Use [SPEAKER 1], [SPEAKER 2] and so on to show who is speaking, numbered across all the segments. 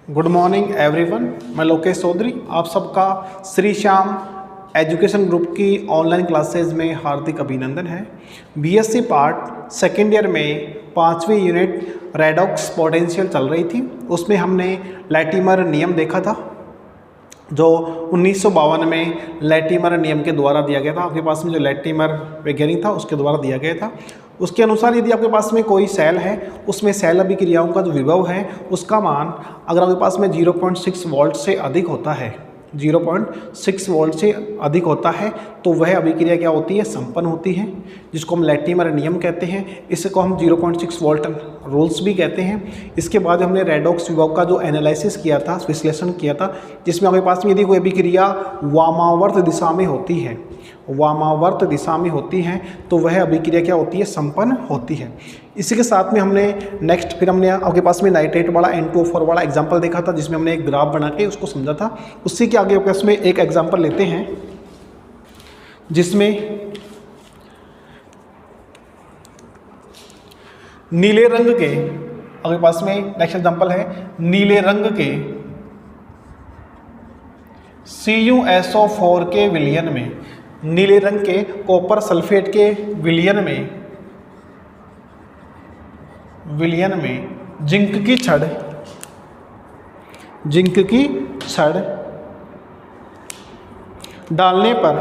[SPEAKER 1] Good morning everyone, मैं लोकेश चौधरी आप सबका श्री श्याम एजुकेशन ग्रुप की ऑनलाइन क्लासेज में हार्दिक अभिनंदन है। बीएससी पार्ट सेकेंड ईयर में 5वीं यूनिट रेडॉक्स पोटेंशियल चल रही थी। उसमें हमने लैटिमर नियम देखा था जो 1952 में लैटिमर नियम के द्वारा दिया गया था। आपके पास में जो लैटिमर वैज्ञानिक था उसके द्वारा दिया गया था। उसके अनुसार यदि आपके पास में कोई सेल है उसमें सेल अभिक्रियाओं का जो विभव है उसका मान अगर आपके पास में 0.6 वोल्ट से अधिक होता है 0.6 वोल्ट से अधिक होता है तो वह अभिक्रिया क्या होती है, संपन्न होती है, जिसको हम लैटिमर नियम कहते हैं। इसको हम 0.6 वोल्ट रूल्स भी कहते हैं। इसके बाद हमने रेडॉक्स विभव का जो एनालिसिस किया था, विश्लेषण किया था, जिसमें आपके पास में यदि कोई अभिक्रिया वामावर्त दिशा में होती है, वामावर्त दिशा में होती है तो वह अभिक्रिया क्या होती है, संपन्न होती है। इसी के साथ में हमने नेक्स्ट फिर हमने आपके पास में नाइट्रेट वाला N2O4 वाला एग्जांपल देखा था, जिसमें हमने एक ग्राफ बना के उसको समझा था। उससे के आगे आपके में एक एग्जांपल लेते हैं जिसमें नीले रंग के आपके पास में नेक्स्ट एग्जांपल है नीले रंग के CuSO4 के विलयन में, नीले रंग के कॉपर सल्फेट के विलयन में जिंक की छड़ डालने पर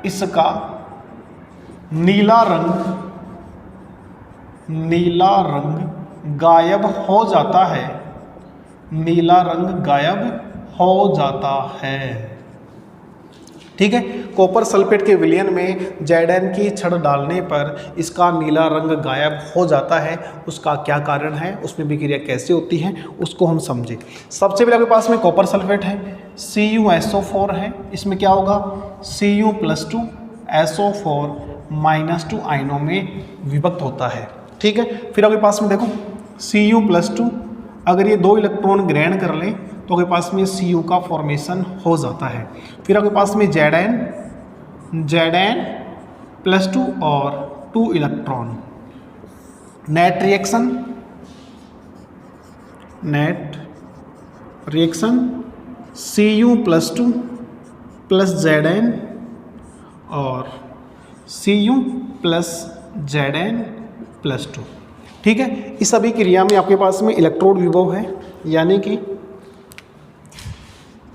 [SPEAKER 1] इसका नीला रंग गायब हो जाता है, नीला रंग गायब हो जाता है। ठीक है, कॉपर सल्फेट के विलयन में Zn की छड़ डालने पर इसका नीला रंग गायब हो जाता है। उसका क्या कारण है, उसमें अभिक्रिया कैसे होती है, उसको हम समझे। सबसे पहले आपके पास में कॉपर सल्फेट है, CuSO4 है। इसमें क्या होगा, Cu+2 SO4 -2 आयनों में विभक्त होता है। ठीक है, फिर आपके पास में देखो Cu+2 अगर ये 2 इलेक्ट्रॉन ग्रहण कर लें तो आपके पास में Cu का फॉर्मेशन हो जाता है। फिर आपके पास में Zn+2 और 2 electron, net reaction Cu+2 plus Zn और Cu+Zn+2। ठीक है, इस अभिक्रिया में आपके पास में इलेक्ट्रोड विभव है, यानी कि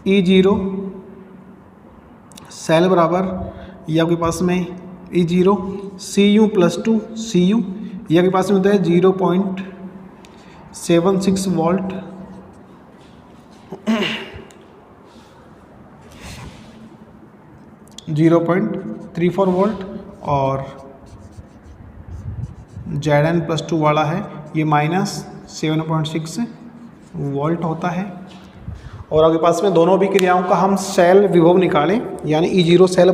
[SPEAKER 1] E0 सेल बराबर ये आपके पास में E0 Cu+2 Cu, ये आपके पास में होता है 0.76 वोल्ट (0.34 वोल्ट) और Zn+2 वाला है ये -7.6 वोल्ट होता है। और आपके पास में दोनों अभिक्रियाओं का हम सेल विभव निकालें, यानी E0 सेल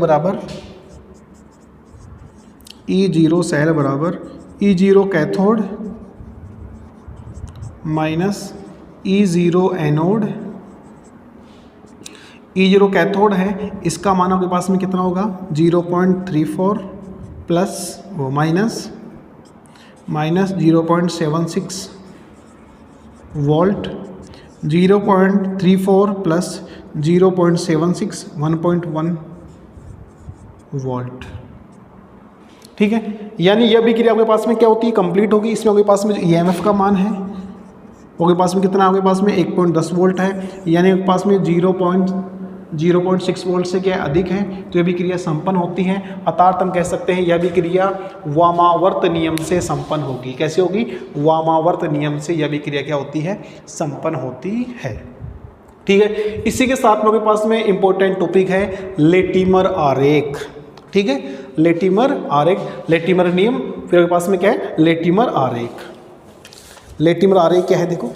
[SPEAKER 1] बराबर E0 cathode minus E0 anode. E0 cathode है, इसका मान आपके पास में कितना होगा, 0.34 प्लस वो माइनस 0.76 वोल्ट, 0.34 प्लस 0.76 1.1 वोल्ट। ठीक है, यानी यह अभिक्रिया आपके पास में क्या होती है, कंप्लीट होगी। इसमें आपके पास में जो EMF का मान है वो आपके पास में कितना, आपके पास में 1.10 वोल्ट है, यानी आपके पास में 0.6 वोल्ट से क्या अधिक है तो यह अभिक्रिया संपन्न होती है। अर्थात हम कह सकते हैं यह अभिक्रिया वामावर्त नियम से संपन्न होगी। कैसे होगी, वामावर्त नियम से यह अभिक्रिया क्या होती है, संपन्न होती है। ठीक है, इसी के साथ में आपके पास में इंपॉर्टेंट टॉपिक है लेटिमर आरेख। ठीक है, लेटिमर आरेख, लेटिमर नियम, फिर आपके पास में क्या है, लेटिमर आरेख। लेटिमर आरेख क्या है, देखो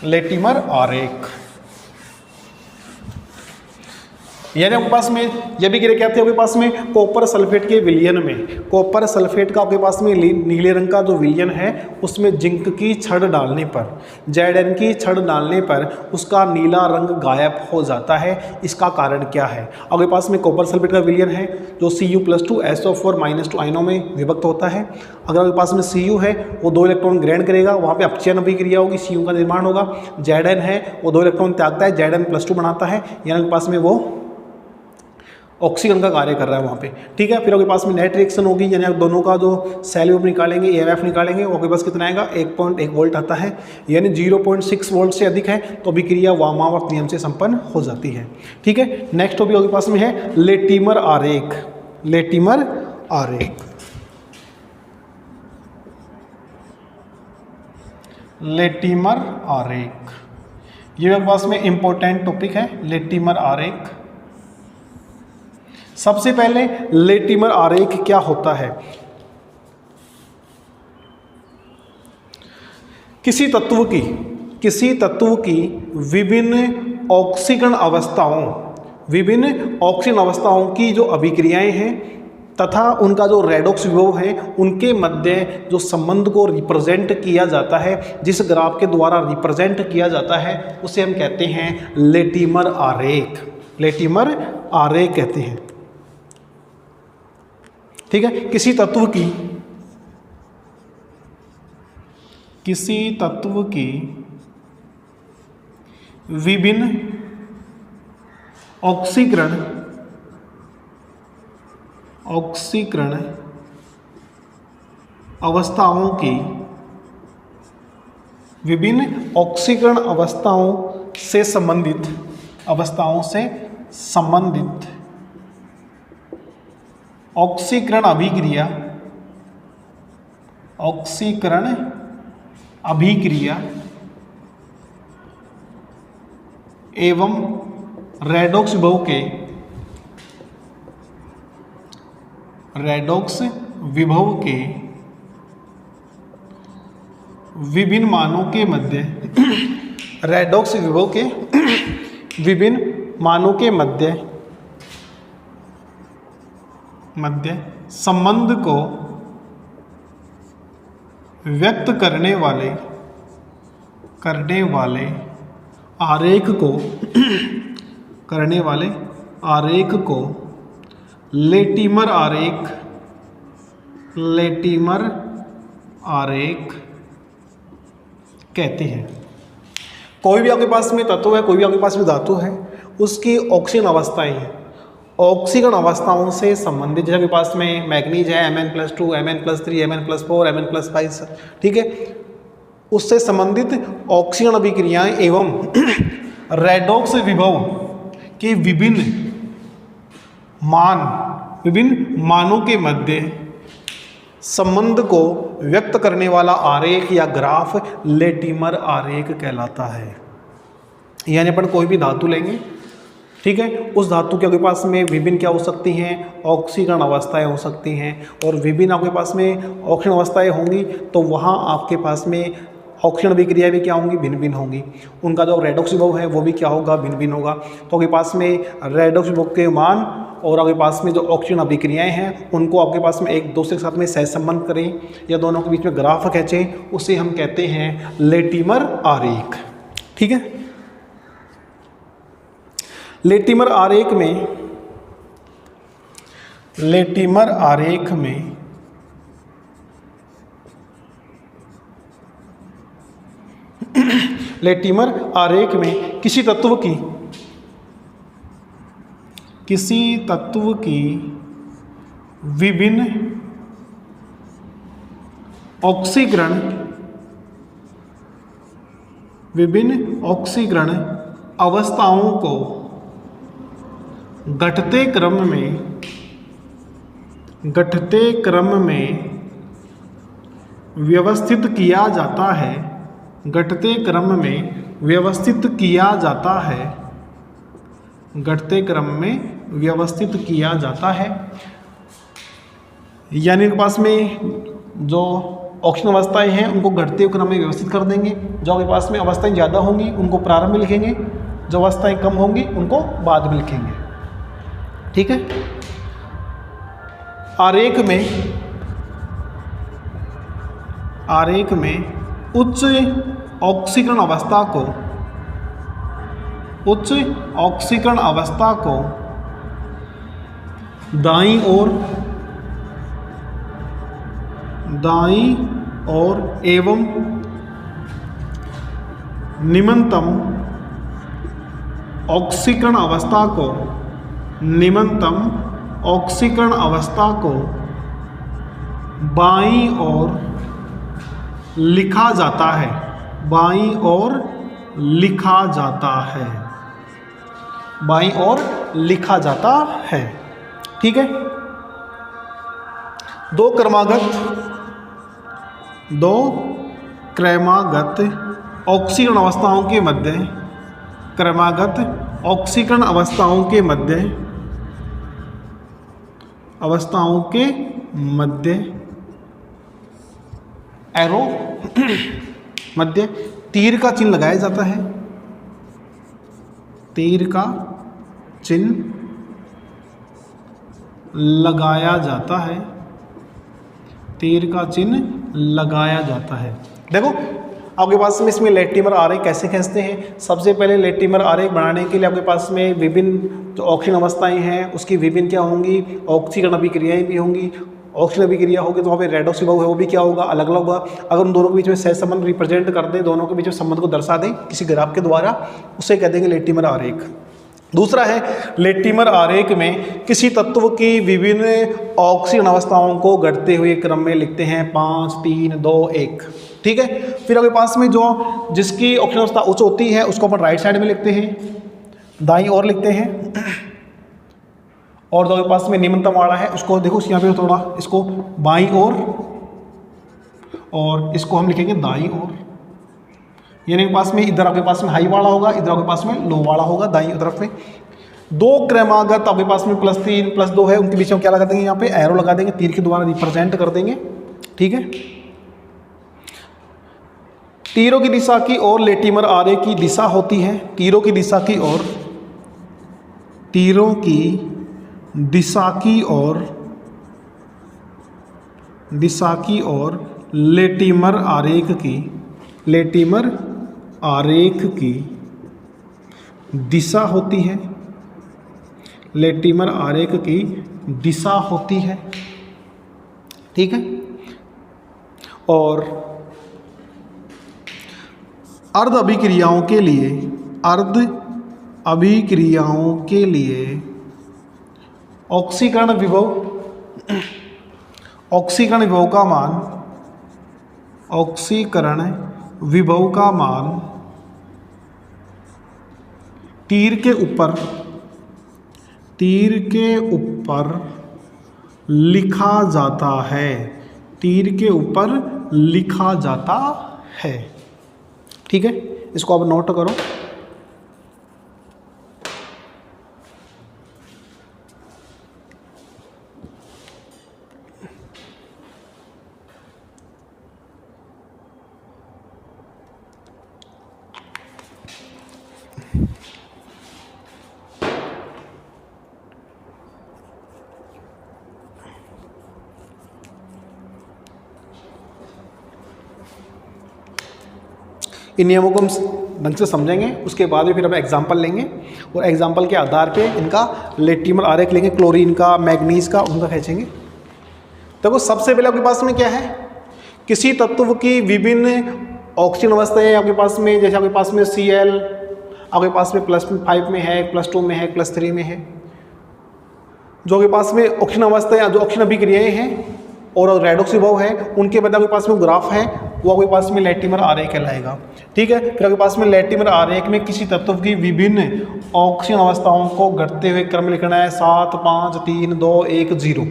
[SPEAKER 1] लेटिमर आरेख, यानी आपके पास में ये भी क्या थे आपके पास में कॉपर सल्फेट के विलयन में, कॉपर सल्फेट का आपके पास में नीले रंग का जो विलयन है उसमें जिंक की छड़ डालने पर, Zn की छड़ डालने पर उसका नीला रंग गायब हो जाता है। इसका कारण क्या है? आपके पास में कॉपर सल्फेट का विलयन है जो Cu+2 SO4 -2 आयनों में विभक्त होता है। अगर आपके पास में Cu है वो 2 इलेक्ट्रॉन ग्रहण करेगा, वहाँ पे अपचयन अभिक्रिया होगी, Cu का निर्माण होगा। Zn है वो 2 इलेक्ट्रॉन त्यागता है, Zn+2 बनाता है, यानी आपके पास में वो ऑक्सीजन का कार्य कर रहा है वहाँ पे। ठीक है, फिर आपके पास में नेट रिएक्शन होगी, यानी आप दोनों का जो सेल ग्रुप निकालेंगे, EMF निकालेंगे, वो आपके पास कितना आएगा 1.1 वोल्ट आता है, यानी 0.6 वोल्ट से अधिक है तो अभिक्रिया वामावर्त नियम से संपन्न हो जाती है। ठीक है, नेक्स्ट टॉपिक आपके पास में है लेटिमर आरेख। लेटिमर आरेख, लेटिमर आरेख ये आपके पास में इंपॉर्टेंट टॉपिक है, लेटिमर आरेख। सबसे पहले लेटिमर आरेख क्या होता है? किसी तत्व की विभिन्न ऑक्सीकरण अवस्थाओं की जो अभिक्रियाएं हैं तथा उनका जो रेडॉक्स विभव है उनके मध्य जो संबंध को रिप्रेजेंट किया जाता है, जिस ग्राफ के द्वारा रिप्रेजेंट किया जाता है उसे हम कहते हैं लेटिमर आरेख। लेटिमर आरेख कहते हैं। ठीक है, किसी तत्व की विभिन्न ऑक्सीकरण अवस्थाओं की विभिन्न ऑक्सीकरण अवस्थाओं से संबंधित ऑक्सीकरण अभिक्रिया एवं रेडॉक्स विभव के विभिन्न मानों के मध्य रेडॉक्स विभव के विभिन्न मानों के मध्य संबंध को व्यक्त करने वाले आरेख को लेटिमर आरेख कहते हैं। कोई भी आपके पास में तत्व है, कोई भी आपके पास में धातु है, उसकी ऑक्सीकरण अवस्थाएं हैं, ऑक्सीकरण अवस्थाओं से संबंधित। जैसे आपके पास में मैग्नीज है Mn+2, Mn+3, Mn+4, Mn+5, ठीक है, उससे संबंधित ऑक्सीकरण अभिक्रियाएं एवं रेडॉक्स विभव के विभिन्न मानों के मध्य संबंध को व्यक्त करने वाला आरेख या ग्राफ लेटिमर आरेख कहलाता है। यानी अपन कोई भी धातु लेंगे, ठीक है, उस धातु के आपके पास में विभिन्न क्या हो सकती हैं, ऑक्सीकरण अवस्थाएं हो सकती हैं, और विभिन्न आपके पास में ऑक्सीकरण अवस्थाएं होंगी तो वहाँ आपके पास में ऑक्सीकरण अभिक्रिया भी क्या होंगी, भिन्न भिन्न होंगी। उनका जो रेडॉक्स विभव है वो भी क्या होगा, भिन्न भिन्न होगा। तो आपके पास में रेडॉक्स विभव के मान और आपके पास में जो ऑक्सीजन अभिक्रियाएं हैं उनको आपके पास में एक दूसरे के साथ में सहसंबंध करें या दोनों के बीच में ग्राफ खींचें, उसे हम कहते हैं लेटिमर आरेख। ठीक है, लेटिमर आरेख में किसी तत्व की विभिन्न ऑक्सीकरण अवस्थाओं को घटते क्रम में व्यवस्थित किया जाता है। घटते क्रम में व्यवस्थित किया जाता है। यानी के पास में जो ऑक्सीजन अवस्थाएं हैं उनको घटते क्रम में व्यवस्थित कर देंगे। जो आपके पास में अवस्थाएं ज़्यादा होंगी उनको प्रारंभ में लिखेंगे, जो अवस्थाएं कम होंगी उनको बाद में लिखेंगे। ठीक है। आरेख में उच्च ऑक्सीकरण अवस्था को दाईं ओर एवं निम्नतम ऑक्सीकरण अवस्था को बाईं ओर लिखा जाता है। ठीक है। दो क्रमागत ऑक्सीकरण अवस्थाओं के मध्य एरो मध्य तीर का चिन्ह लगाया जाता है। देखो आपके पास में इसमें लेटिमर आरेख कैसे खींचते हैं। सबसे पहले लेटिमर आरेख बनाने के लिए आपके पास में विभिन्न जो ऑक्सीकरण अवस्थाएं हैं उसकी विभिन्न क्या होंगी, ऑक्सीकरण अभिक्रियाएं भी होंगी। ऑक्सीजन अभिक्रिया होगी तो वहाँ पे रेडॉक्स विभव है वो भी क्या होगा, अलग अलग होगा। अगर उन दोनों के बीच में सहज संबंध रिप्रेजेंट कर दें, दोनों के बीच में संबंध को दर्शा दें किसी ग्राफ के द्वारा, उसे कह देंगे लेटिमर आरेख। दूसरा है लेटिमर आरेख में किसी तत्व की विभिन्न ऑक्सीजन अवस्थाओं को घटते हुए क्रम में लिखते हैं 5, 3, 2, 1। ठीक है। फिर आपके पास में जो जिसकी ऑक्सीजन अवस्था उच्च होती है उसको अपन राइट साइड में लिखते हैं, दाईं ओर लिखते हैं। और जो आपके पास में निम्नतम वाला है उसको देखो यहाँ पे थोड़ा इसको बाईं ओर और इसको हम लिखेंगे दाईं ओर। यानी पास में इधर आपके पास में हाई वाला होगा, इधर आपके पास में लो वाला होगा दाईं तरफ में। दो क्रमागत आपके पास में +3 +2 है, उनके बीच में क्या लगा देंगे, यहाँ पे एरो लगा देंगे, तीर के द्वारा रिप्रेजेंट कर देंगे। ठीक है। तीरों की दिशा की ओर लेटिमर आरेख की दिशा होती है। तीरों की दिशा की ओर लेटिमर आरेख की दिशा होती है। लेटिमर आरेख की दिशा होती है। ठीक है। और अर्ध अभिक्रियाओं के लिए ऑक्सीकरण विभव का मान तीर के ऊपर लिखा जाता है। ठीक है। इसको आप नोट करो। इन नियमों को हम ढंग से समझेंगे, उसके बाद में फिर हम एग्जाम्पल लेंगे और एग्जाम्पल के आधार पे इनका लेटिमर आरेख लेंगे, क्लोरीन का, मैग्नीज का, उनका खींचेंगे। देखो सबसे पहले आपके पास में क्या है, किसी तत्व की विभिन्न ऑक्सीजन अवस्थाएं आपके पास में, जैसे आपके पास में Cl आपके पास में +5 में है, +2 में है, +3 में है। जो आपके पास में ऑक्सीजन अवस्थाएं, जो ऑक्सीजन अभिक्रियाएं हैं और रेडॉक्स विभव है, उनके बाद आपके पास में ग्राफ है, वो आपके पास में लेटिमर आरेख कहलाएगा। ठीक है। फिर आपके पास में लेटिमर आरेख में किसी तत्व की विभिन्न ऑक्सीजन अवस्थाओं को घटते हुए क्रम लिखना है 7, 5, 3, 2, 1, 0।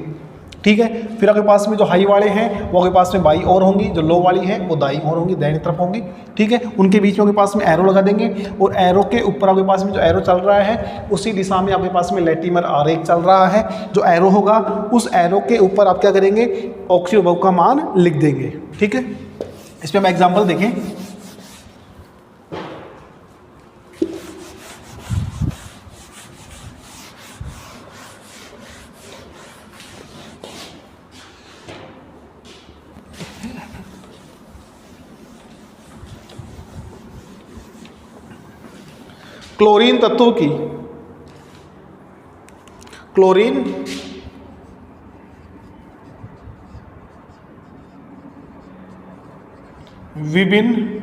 [SPEAKER 1] ठीक है। फिर आपके पास में जो हाई वाले हैं वो आपके पास में बाईं ओर होंगी, जो लो वाली है वो दाईं ओर होंगी, दाहिनी तरफ होंगी। ठीक है। उनके बीच में आपके पास में एरो लगा देंगे और एरो के ऊपर आपके पास में जो एरो चल रहा है उसी दिशा में आपके पास में लेटिमर आरेख चल रहा है। जो एरो होगा उस एरो के ऊपर आप क्या करेंगे, ऑक्सीजन विभव का मान लिख देंगे। ठीक है। इस पर हम एग्जाम्पल देखें। क्लोरीन तत्व की क्लोरीन विभिन्न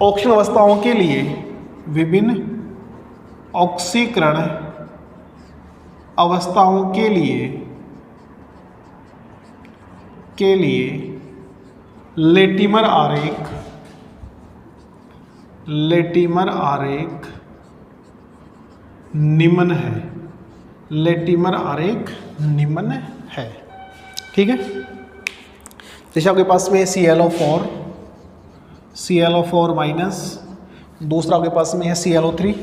[SPEAKER 1] ऑक्सीकरण अवस्थाओं के लिए विभिन्न ऑक्सीकरण अवस्थाओं के लिए लेटिमर आरेख निम्न है। लेटिमर आरेख निम्न है। ठीक है, जैसे आपके पास में ClO4 माइनस, दूसरा आपके पास में है ClO3,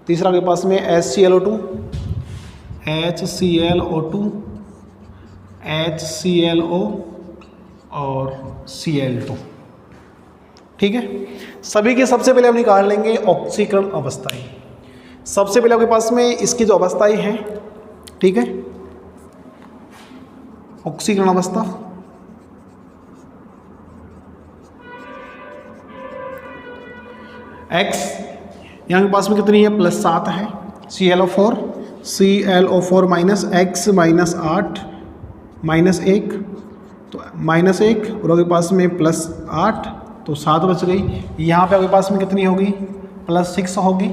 [SPEAKER 1] तीसरा आपके पास में HClO2, HClO और Cl2। ठीक है, सभी के सबसे पहले हम निकाल लेंगे ऑक्सीकरण अवस्थाएं। सबसे पहले आपके पास में इसकी जो अवस्थाएं हैं, ठीक है, ऑक्सीकरण अवस्था X यहाँ के पास में कितनी है, +7 है। ClO4 minus X minus 8 minus 1, तो -1 और आपके पास में +8, तो 7 बच गई। यहाँ पे आपके पास में कितनी होगी, +6 होगी।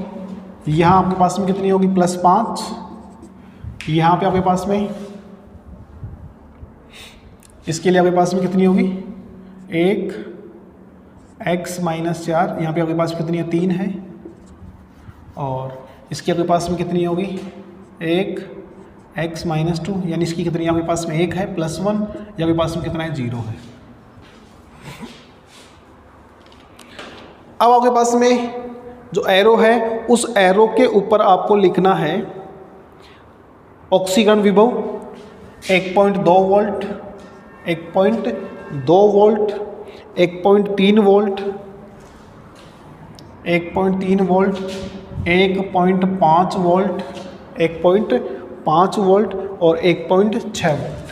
[SPEAKER 1] यहाँ आपके पास में कितनी होगी, +5। यहाँ पे आपके पास में इसके लिए आपके पास में कितनी होगी, 1 X माइनस 4, यहाँ पे आपके पास कितनी है, 3 है। और इसकी आपके पास में कितनी होगी, 1 X माइनस 2, यानी इसकी कितनी आपके पास में 1 है, +1, या आपके पास में कितना है, 0 है। अब आपके पास में जो एरो है, उस एरो के ऊपर आपको लिखना है ऑक्सीकरण विभव 1.2 volt, 1.2 volt, 1.3 volt, 1.3 volt, 1.5 volt, 1.5 volt और 1.6 वोल्ट।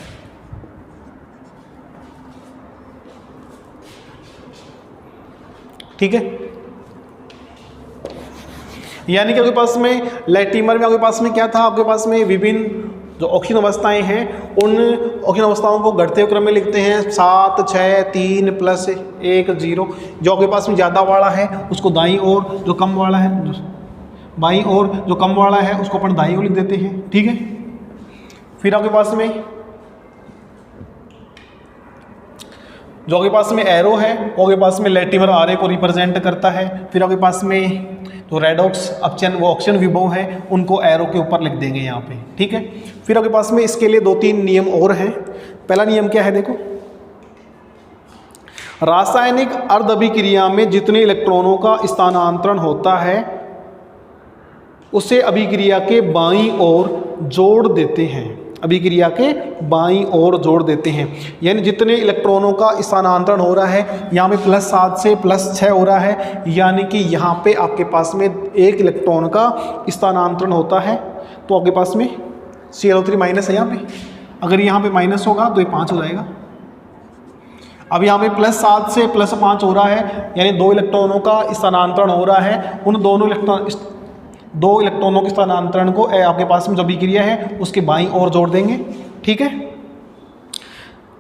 [SPEAKER 1] ठीक है, यानी कि आपके पास में लेटिमर में आपके पास में क्या था, आपके पास में विभिन्न जो ऑक्सीजन अवस्थाएं हैं, उन ऑक्सीजन अवस्थाओं को घटते हुए क्रम में लिखते हैं, 7 6 3 +1 0। जो आपके पास में ज़्यादा वाला है उसको दाईं ओर, जो कम वाला है बाईं ओर, जो कम वाला है उसको अपन दाईं ओर लिख देते हैं। ठीक है, फिर आपके पास में जो आपके पास में एरो है वो आपके पास में लेटिमर आरेख को रिप्रेजेंट करता है। फिर आपके पास में तो रेडॉक्स अपचयन, वो ऑक्सीजन विभव है, उनको एरो के ऊपर लिख देंगे यहाँ पे। ठीक है, फिर आपके पास में इसके लिए 2-3 नियम और हैं। पहला नियम क्या है, देखो, रासायनिक अर्ध अभिक्रिया में जितने इलेक्ट्रॉनों का स्थानांतरण होता है उसे अभिक्रिया के बाईं ओर जोड़ देते हैं। अभिक्रिया के बाईं ओर जोड़ देते हैं, यानी जितने इलेक्ट्रॉनों का स्थानांतरण हो रहा है, यहाँ पे +7 से +6 हो रहा है, यानी कि यहाँ पे आपके पास में 1 इलेक्ट्रॉन का स्थानांतरण होता है, तो आपके पास में ClO3 माइनस है यहाँ पे। अगर यहाँ पे माइनस होगा तो ये 5 हो जाएगा। अब यहाँ पे +7 से +5 हो रहा है, यानी 2 इलेक्ट्रॉनों का स्थानांतरण हो रहा है। उन दो इलेक्ट्रॉनों के स्थानांतरण को आपके पास में जो अभिक्रिया है उसके बाईं ओर जोड़ देंगे। ठीक है,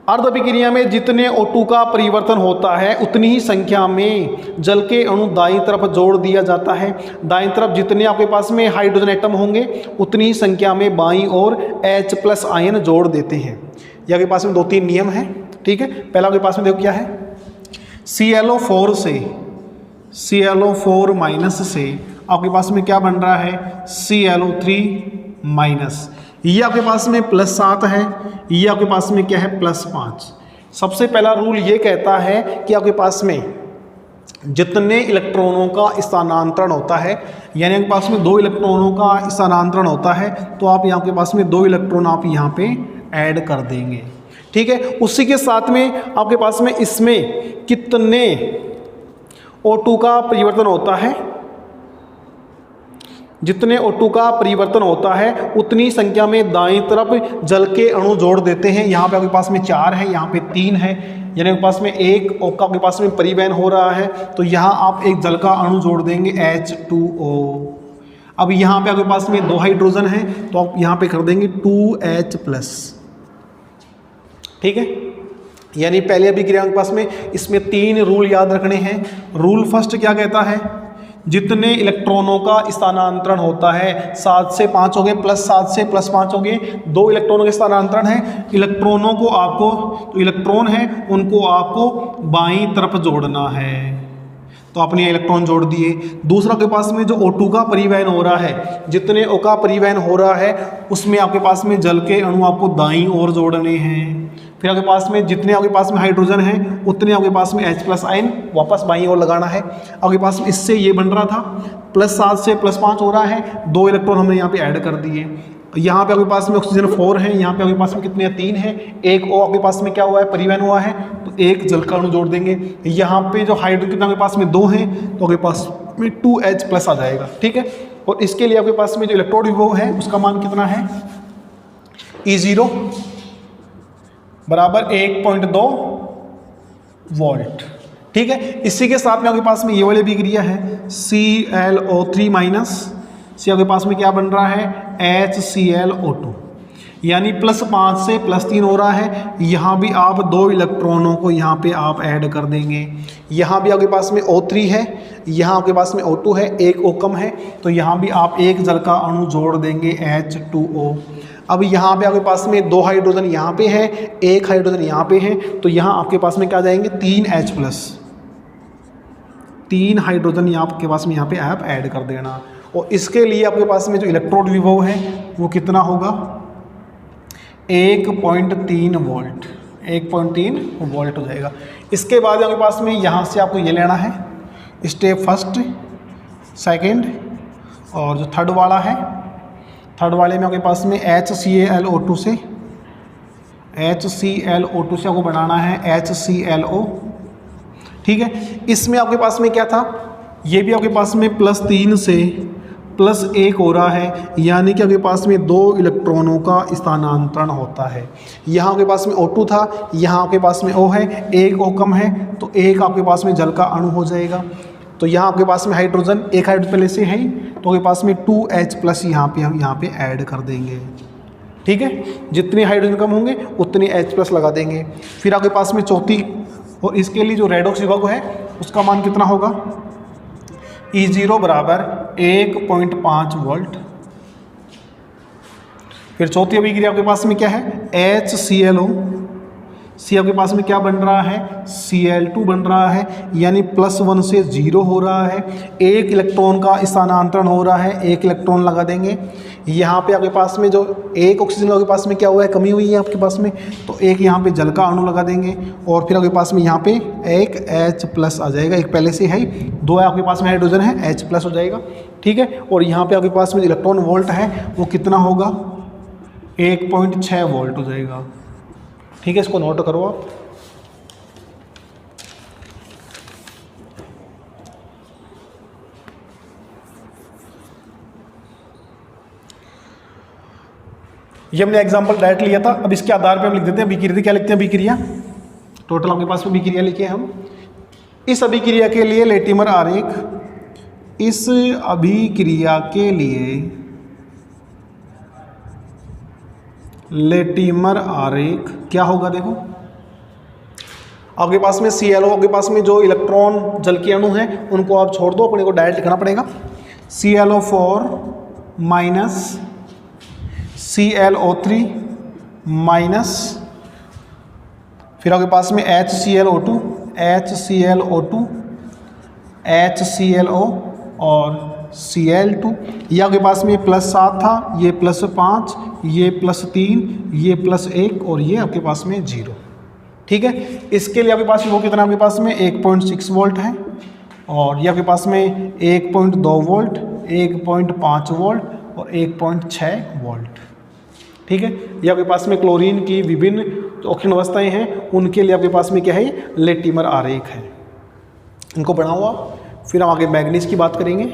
[SPEAKER 1] अर्ध अभिक्रिया में जितने O2 का परिवर्तन होता है उतनी ही संख्या में जल के अणु दाईं तरफ जोड़ दिया जाता है। दाईं तरफ जितने आपके पास में हाइड्रोजन एटम होंगे उतनी ही संख्या में बाईं ओर H+ आयन जोड़ देते हैं। ये आपके पास में 2-3 नियम हैं। ठीक है, पहला आपके पास में देखो क्या है, ClO4 माइनस से आपके पास में क्या बन रहा है, ClO3 माइनस। ये आपके पास में +7 है, ये आपके पास में क्या है, +5। सबसे पहला रूल ये कहता है कि आपके पास में जितने इलेक्ट्रॉनों का स्थानांतरण होता है, यानी आपके पास में 2 इलेक्ट्रॉनों का स्थानांतरण होता है, तो आप यहाँ के पास में 2 इलेक्ट्रॉन आप यहाँ पे ऐड कर देंगे। ठीक है, उसी के साथ में आपके पास में इसमें कितने O2 का परिवर्तन होता है, जितने O2 का परिवर्तन होता है उतनी संख्या में दाईं तरफ जल के अणु जोड़ देते हैं। यहाँ पे आपके पास में 4 है, यहाँ पे 3 है, यानी आपके पास में एक O का आपके पास में परिवहन हो रहा है, तो यहाँ आप एक जल का अणु जोड़ देंगे H2O। अब यहाँ पे आपके पास में 2 हाइड्रोजन है, तो आप यहाँ पे कर देंगे 2H+। ठीक है, यानी पहले अभिक्रिया के पास में इसमें 3 रूल याद रखने हैं। रूल फर्स्ट क्या कहता है, जितने इलेक्ट्रॉनों का स्थानांतरण होता है 7 से 5 हो गए, +7 से +5 हो गए, 2 इलेक्ट्रॉनों के स्थानांतरण है। इलेक्ट्रॉनों को आपको, तो इलेक्ट्रॉन है उनको आपको बाईं तरफ जोड़ना है, तो आपने इलेक्ट्रॉन जोड़ दिए। दूसरा के पास में जो O2 का परिवहन हो रहा है, जितने O का परिवहन हो रहा है उसमें आपके पास में जल के अणु आपको दाईं ओर जोड़ने हैं। फिर आपके पास में जितने आपके पास में हाइड्रोजन हैं उतने आपके पास में H+ आयन वापस बाईं ओर लगाना है। आपके पास में इससे ये बन रहा था, +7 से +5 हो रहा है, 2 इलेक्ट्रॉन हमने यहाँ पे ऐड कर दिए। यहाँ पे आपके पास में ऑक्सीजन 4 है, यहाँ पे आपके पास में कितने हैं, 3 है, एक O आपके पास में क्या हुआ है, परिवहन हुआ है, तो एक जल का अणु जोड़ देंगे। यहाँ पे जो हाइड्रोजन कितना आपके पास में 2 है, तो आपके पास में 2H+ आ जाएगा। ठीक है, और इसके लिए आपके पास में जो इलेक्ट्रोड विभव है उसका मान कितना है, E0 बराबर 1.2 वोल्ट। ठीक है, इसी के साथ में आपके पास में ये वाली अभिक्रिया है, ClO3 माइनस सी आपके पास में क्या बन रहा है, HClO2, यानी +5 से +3 हो रहा है। यहाँ भी आप 2 इलेक्ट्रॉनों को यहाँ पे आप ऐड कर देंगे। यहाँ भी आपके पास में O3 है, यहाँ आपके पास में O2 है, एक O कम है, तो यहाँ भी आप एक जल का अणु जोड़ देंगे H2O। अब यहाँ पे आपके पास में 2 हाइड्रोजन यहाँ पे है, एक हाइड्रोजन यहाँ पे है, तो यहाँ आपके पास में क्या जाएंगे, 3H+, 3 हाइड्रोजन यहाँ आपके पास में यहाँ पे आप ऐड कर देना। और इसके लिए आपके पास में जो इलेक्ट्रोड विभव है वो कितना होगा, 1.3 वोल्ट, 1.3 वोल्ट हो जाएगा। इसके बाद आपके पास में यहाँ से आपको ये लेना है, स्टेप फर्स्ट, सेकंड और जो थर्ड वाला है, थर्ड वाले में आपके पास में HClO2 से आपको बनाना है HClO। ठीक है, इसमें आपके पास में क्या था, ये भी आपके पास में +3 से +1 हो रहा है, यानी कि आपके पास में 2 इलेक्ट्रॉनों का स्थानांतरण होता है। यहाँ आपके पास में O2 था, यहाँ आपके पास में O है, एक O कम है, तो एक आपके पास में जल का अणु हो जाएगा। तो यहाँ आपके पास में हाइड्रोजन, एक हाइड्रोजन पहले से है ही, तो आपके पास में 2H+ यहाँ पे हम यहाँ पे ऐड कर देंगे। ठीक है, जितने हाइड्रोजन कम होंगे उतने H+ लगा देंगे। फिर आपके पास में चौथी, और इसके लिए जो रेडॉक्स विभव है उसका मान कितना होगा, E0 बराबर 1.5 वोल्ट। फिर चौथी अभिक्रिया आपके पास में क्या है, HClO, सी आपके पास में क्या बन रहा है, Cl2 बन रहा है, यानी +1 से 0 हो रहा है, एक इलेक्ट्रॉन का स्थानांतरण हो रहा है, एक इलेक्ट्रॉन लगा देंगे। यहाँ पे आपके पास में जो एक ऑक्सीजन आपके पास में क्या हुआ है, कमी हुई है आपके पास में, तो एक यहाँ पे जल का अणु लगा देंगे। और फिर आपके पास में यहाँ पे एक H+ आ जाएगा, एक पहले से है, 2 आपके पास में हाइड्रोजन है, H+ हो जाएगा। ठीक है, और यहाँ पे आपके पास में इलेक्ट्रॉन वोल्ट है वो कितना होगा, 1.6 वोल्ट हो जाएगा। ठीक है, इसको नोट करो आप। ये हमने एग्जांपल डायरेक्ट लिया था, अब इसके आधार पे हम लिख देते हैं अभिक्रिया। क्या लिखते हैं, अभिक्रिया टोटल आपके पास में अभिक्रिया लिखे हम। इस अभिक्रिया के लिए लेटिमर आरेख, इस अभिक्रिया के लिए लेटिमर आरेख क्या होगा, देखो आपके पास में ClO, आपके पास में जो इलेक्ट्रॉन जल के अणु हैं उनको आप छोड़ दो, अपने को डायरेक्ट लिखना पड़ेगा, ClO4 माइनस ClO3 माइनस, फिर आपके पास में HClO2 HClO और Cl2। ये आपके पास में +7 था, ये +5, ये +3, ये +1 और ये आपके पास में 0। ठीक है, इसके लिए आपके पास वो कितना, आपके पास में 1.6 वोल्ट है, और ये आपके पास में 1.2 वोल्ट, 1.5 वोल्ट और 1.6 वोल्ट। ठीक है, ये आपके पास में क्लोरीन की विभिन्न जो ऑक्सीजन अवस्थाएँ हैं उनके लिए आपके पास में क्या है, लेटिमर आरेख है। इनको बनाओ आप, फिर हम आगे मैग्नीज की बात करेंगे।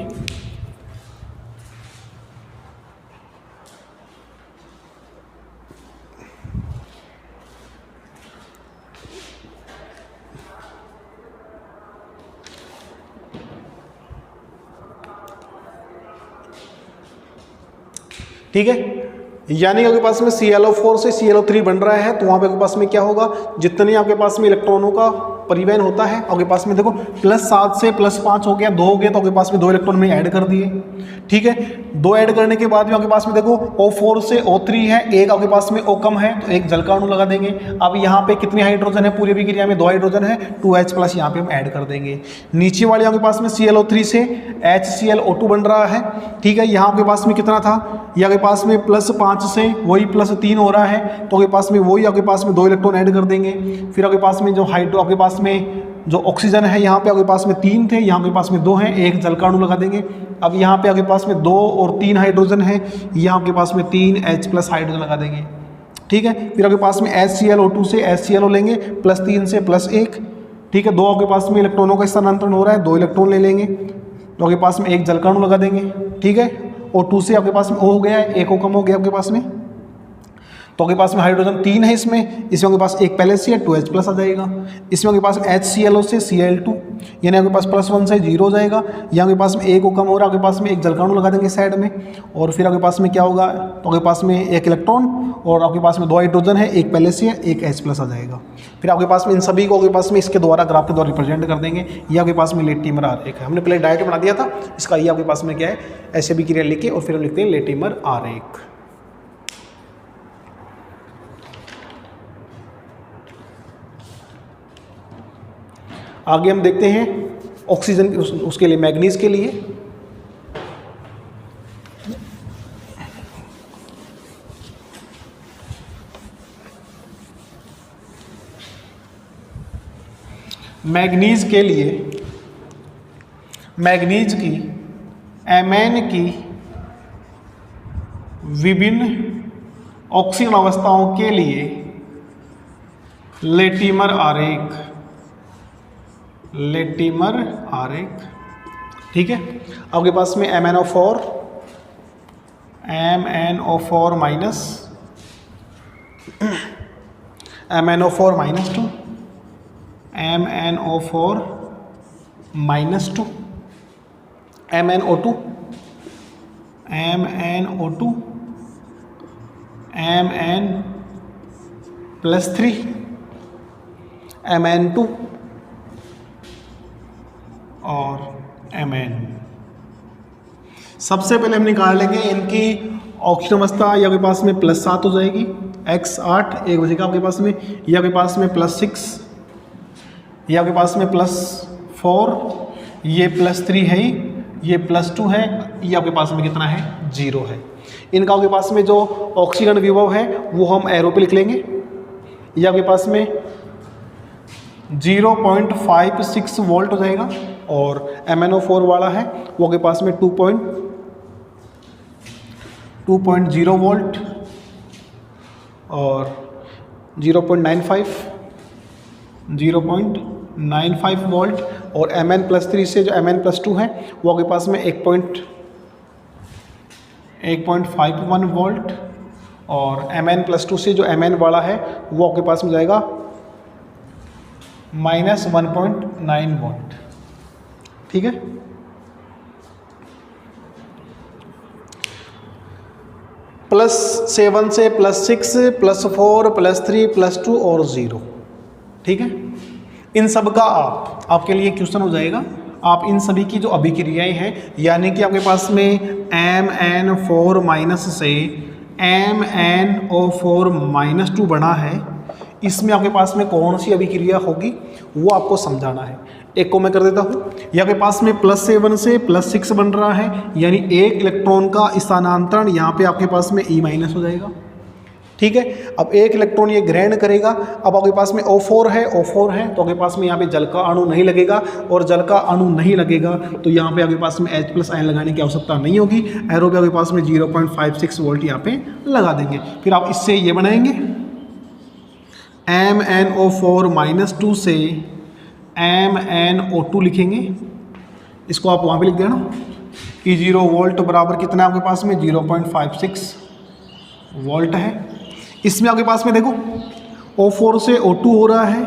[SPEAKER 1] ठीक है। यानी आपके पास में ClO4 से ClO3 बन रहा है, तो वहाँ पे आपके पास में क्या होगा, जितने आपके पास में इलेक्ट्रॉनों का परिवहन होता है, आपके पास में देखो +7 से +5 हो गया, 2 हो गया, तो आपके पास में 2 इलेक्ट्रॉन में ऐड कर दिए। ठीक है, 2 ऐड करने के बाद में आपके पास में देखो O4 से O3 है, एक आपके पास में O कम है, तो एक जल का अणु लगा देंगे। अब यहाँ पे कितने हाइड्रोजन है पूरी अभिक्रिया में, 2 हाइड्रोजन है, 2H+ यहाँ पे हम ऐड कर देंगे। नीचे वाले आपके पास में ClO3 से HClO2 बन रहा है। ठीक है, यहाँ आपके पास में कितना था, ये आपके पास में +5 से वही +3 हो रहा है, तो आपके पास में वही आपके पास में 2 इलेक्ट्रॉन ऐड कर देंगे। फिर आपके पास में जो हाइड्रो आपके पास में जो ऑक्सीजन है, यहाँ पे आपके पास में 3 थे, यहाँ आपके पास में 2 हैं, एक जल का अणु लगा देंगे। अब यहाँ पे आपके पास में 2 और 3 हाइड्रोजन है, यहाँ आपके पास में 3 H+ हाइड्रोजन लगा देंगे। ठीक है, फिर आपके पास में HClO2 से HClO लेंगे, +3 से +1। ठीक है, 2 आपके पास में इलेक्ट्रॉनों का स्थानांतरण हो रहा है, 2 इलेक्ट्रॉन ले लेंगे, तो आपके पास में एक जल का अणु लगा देंगे। ठीक है, O2 से आपके पास में O हो गया है, एक O कम हो गया आपके पास में, तो आपके पास में हाइड्रोजन 3 है इसमें आपके पास एक पहले से है, 2H+ आ जाएगा। इसमें आपके पास HClO से Cl2, यानी आपके पास +1 से 0 हो जाएगा। यहाँ आपके पास में एक O कम हो रहा है, आपके पास में एक जल का अणु लगा देंगे साइड में, और फिर आपके पास में क्या होगा, तो आपके पास में एक इलेक्ट्रॉन और आपके पास में 2 हाइड्रोजन है, एक पहले से है, एक H+ आ जाएगा। फिर आपके पास में इन सभी को आपके पास में इसके द्वारा ग्राफ के द्वारा रिप्रेजेंट कर देंगे। ये आपके पास में लेटिमर आरेख है, हमने पहले डायग्राम बना दिया था इसका, ये आपके पास में क्या है, ऐसे भी क्रिया लिखे और फिर हम लिखते हैं लेटिमर आरेख। आगे हम देखते हैं ऑक्सीजन, उसके लिए मैग्नीज के लिए मैग्नीज के लिए मैग्नीज की Mn की विभिन्न ऑक्सीजन अवस्थाओं के लिए लेटिमर आरेख, लेटिमर आरेख। ठीक है, आपके पास में MnO4 minus, MnO4 -2, MnO4 -2, MnO2, MnO2, Mn+3, Mn2 और Mn। सबसे पहले हम निकाल लेंगे इनकी ऑक्सीजन अवस्था, ये आपके पास में +7 हो जाएगी, X8 एक बजेगा आपके पास में, ये आपके पास में +6, ये आपके पास में +4, ये +3 है, ये +2 है, ये आपके पास में कितना है, 0 है। इनका आपके पास में जो ऑक्सीजन विभव है वो हम एरो पे लिख लेंगे। ये आपके पास में 0.56 वोल्ट हो जाएगा, और MnO4 वाला है वो आपके पास में 2.0 वोल्ट और 0.95 वोल्ट, और Mn+3 से जो Mn+2 है वो आपके पास में 1.51 वोल्ट, और Mn+2 से जो Mn वाला है वो आपके पास में जाएगा -1.9 वोल्ट। ठीक है, +7 से +6 +4 +3 +2 और 0। ठीक है, इन सब का आपके लिए क्वेश्चन हो जाएगा। आप इन सभी की जो अभिक्रियाएं हैं, यानी कि आपके पास में MnO4- से MnO4- बना है, इसमें आपके पास में कौन सी अभिक्रिया होगी वो आपको समझाना है। एक को मैं कर देता हूँ, ये आपके पास में +7 से +6 बन रहा है, यानी एक इलेक्ट्रॉन का स्थानांतरण यहाँ पे आपके पास में E- हो जाएगा। ठीक है, अब एक इलेक्ट्रॉन ये ग्रहण करेगा। अब आपके पास में O4 है, तो आपके पास में यहाँ पे जल का अणु नहीं लगेगा, और जल का अणु नहीं लगेगा तो यहाँ पे आपके पास में H+ आयन लगाने की आवश्यकता नहीं होगी। एरो पे आपके पास में 0.56 वोल्ट यहाँ पे लगा देंगे। फिर आप इससे ये बनाएंगे MnO4- से MnO2 लिखेंगे, इसको आप वहाँ पे लिख देना कि 0 वोल्ट बराबर कितना है आपके पास में 0.56 वोल्ट है। इसमें आपके पास में देखो O4 से O2 हो रहा है,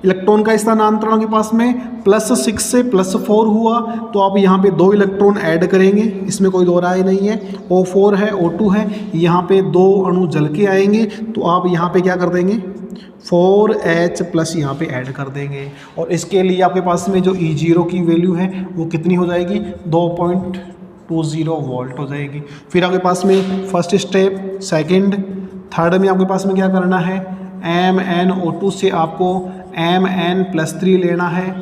[SPEAKER 1] इलेक्ट्रॉन का स्थानांतरण आपके पास में +6 से +4 हुआ, तो आप यहाँ पे 2 इलेक्ट्रॉन ऐड करेंगे, इसमें कोई दो राय नहीं है। O4 है, O2 है, यहाँ पे 2 अणु जल के आएंगे, तो आप यहाँ पे क्या कर देंगे 4H+ यहाँ पे ऐड कर देंगे। और इसके लिए आपके पास में जो E0 की वैल्यू है वो कितनी हो जाएगी 2.20 वोल्ट हो जाएगी। फिर आपके पास में फर्स्ट स्टेप, सेकंड, थर्ड में आपके पास में क्या करना है MnO2 से आपको Mn+3 लेना है,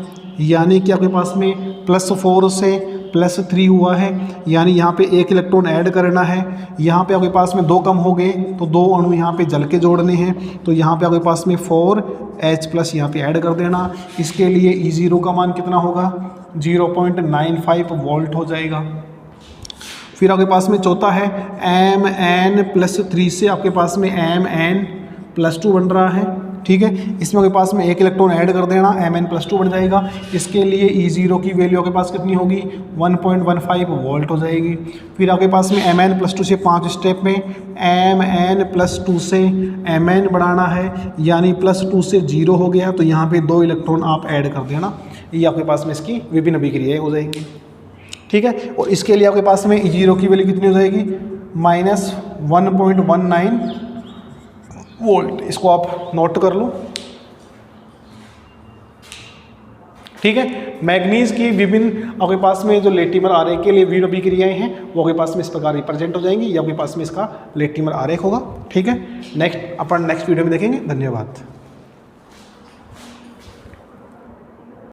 [SPEAKER 1] यानी कि आपके पास में +4 से +3 हुआ है, यानी यहाँ पे 1 इलेक्ट्रॉन ऐड करना है। यहाँ पे आपके पास में 2 कम हो गए तो 2 अणु यहाँ पे जल के जोड़ने हैं, तो यहाँ पे आपके पास में 4H+ यहाँ पे ऐड कर देना। इसके लिए E0 का मान कितना होगा 0.95 वोल्ट हो जाएगा। फिर आपके पास में चौथा है Mn+3 से आपके पास में Mn+2 बन रहा है, ठीक है। इसमें आपके पास में 1 इलेक्ट्रॉन ऐड कर देना, Mn+2 बन जाएगा। इसके लिए E0 की वैल्यू आपके पास कितनी होगी 1.15 वोल्ट हो जाएगी। फिर आपके पास में Mn+2 से 5 स्टेप में Mn+2 से Mn बढ़ाना है, यानी +2 से 0 हो गया, तो यहाँ पे 2 इलेक्ट्रॉन आप ऐड कर देना। ये आपके पास में इसकी विभिन्न अभिक्रियाएँ हो जाएंगी, ठीक है। और इसके लिए आपके पास में E0 की वैल्यू कितनी हो जाएगी -1.19 वोल्ट। इसको आप नोट कर लो, ठीक है। मैग्नीज की विभिन्न आपके पास में जो लेटिमर आरेख के लिए विभिन्न अभिक्रियाएं हैं वो आपके पास में इस प्रकार रिप्रेजेंट हो जाएंगी, या आपके पास में इसका लेटिमर आरेख होगा, ठीक है। नेक्स्ट अपन नेक्स्ट वीडियो में देखेंगे। धन्यवाद।